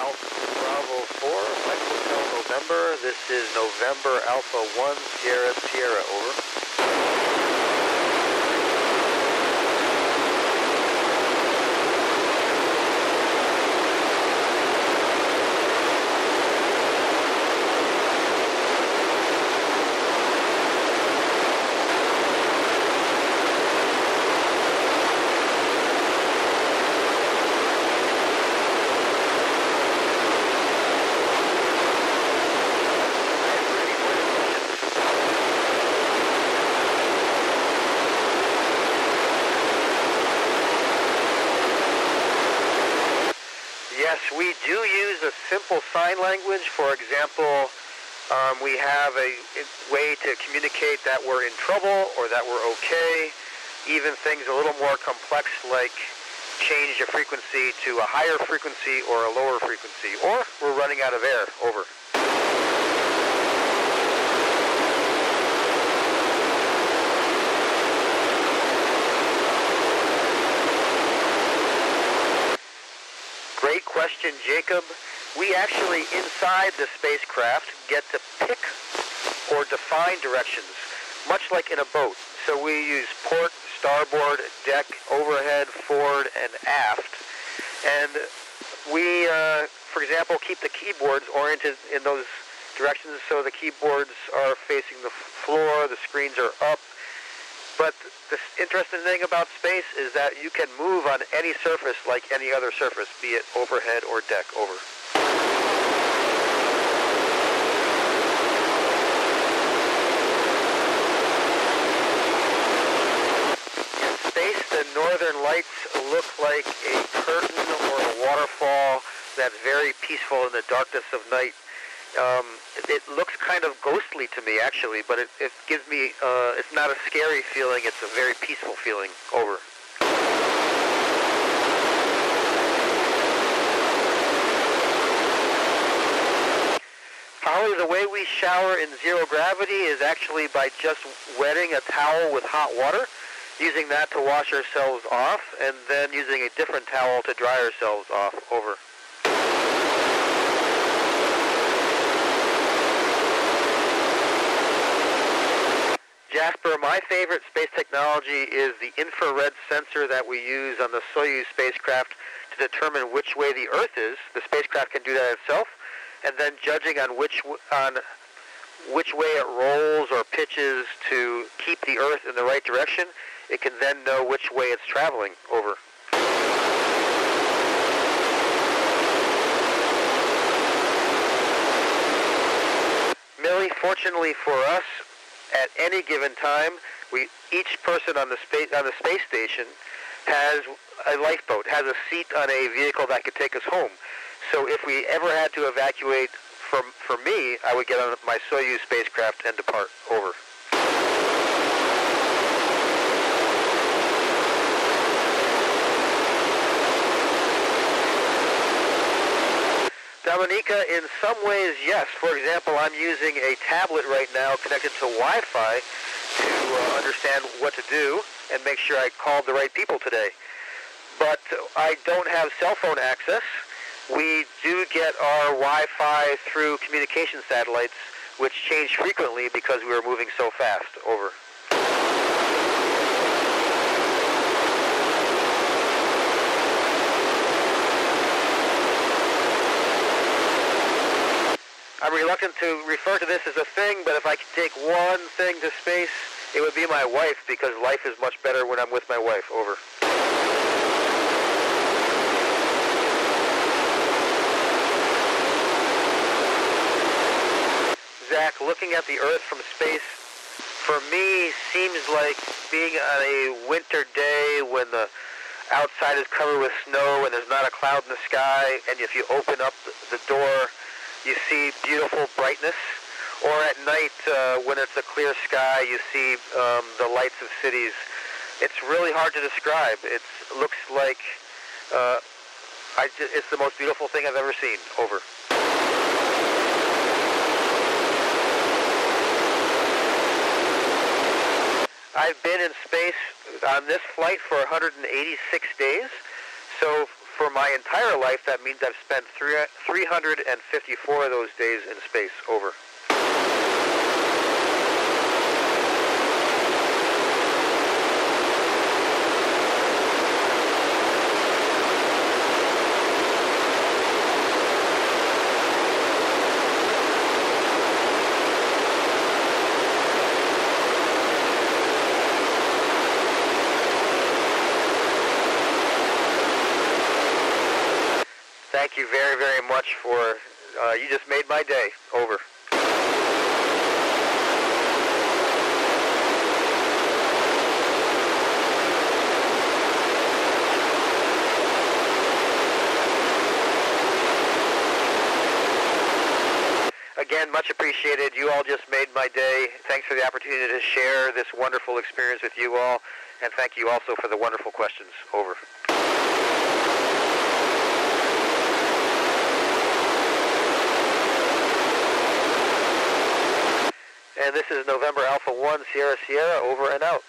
Bravo 4, Mike Hotel November. This is November Alpha 1, Sierra Sierra, over. Yes, we do use a simple sign language. For example, we have a way to communicate that we're in trouble or that we're okay. Even things a little more complex like change a frequency to a higher frequency or a lower frequency. Or we're running out of air, over. Great question, Jacob. We actually, inside the spacecraft, get to pick or define directions, much like in a boat. So we use port, starboard, deck, overhead, forward, and aft. And we, for example, keep the keyboards oriented in those directions so the keyboards are facing the floor, the screens are up. But the interesting thing about space is that you can move on any surface like any other surface, be it overhead or deck, over. In space, the northern lights look like a curtain or a waterfall that's very peaceful in the darkness of night. It looks kind of ghostly to me, actually, but it gives me, it's not a scary feeling, it's a very peaceful feeling, over. Hollie, the way we shower in zero gravity is actually by just wetting a towel with hot water, using that to wash ourselves off, and then using a different towel to dry ourselves off, over. Jasper, my favorite space technology is the infrared sensor that we use on the Soyuz spacecraft to determine which way the Earth is. The spacecraft can do that itself, and then judging on which way it rolls or pitches to keep the Earth in the right direction, it can then know which way it's traveling, over. Millie, fortunately for us, at any given time, each person on the space station has a lifeboat, has a seat on a vehicle that could take us home. So if we ever had to evacuate, for me, I would get on my Soyuz spacecraft and depart, over. Dominika, in some ways, yes. For example, I'm using a tablet right now connected to Wi-Fi to understand what to do and make sure I called the right people today. But I don't have cell phone access. We do get our Wi-Fi through communication satellites, which change frequently because we were moving so fast, over. I'm reluctant to refer to this as a thing, but if I could take one thing to space, it would be my wife, because life is much better when I'm with my wife, over. Zach, looking at the Earth from space, for me, seems like being on a winter day when the outside is covered with snow and there's not a cloud in the sky, and if you open up the door, you see beautiful brightness, or at night when it's a clear sky, you see the lights of cities. It's really hard to describe. It looks like it's the most beautiful thing I've ever seen, over. I've been in space on this flight for 186 days, so for my entire life, that means I've spent 354 of those days in space. Over. Thank you very, very much for, you just made my day. Over. Again, much appreciated. You all just made my day. Thanks for the opportunity to share this wonderful experience with you all. And thank you also for the wonderful questions. Over. And this is November Alpha 1 Sierra Sierra, over and out.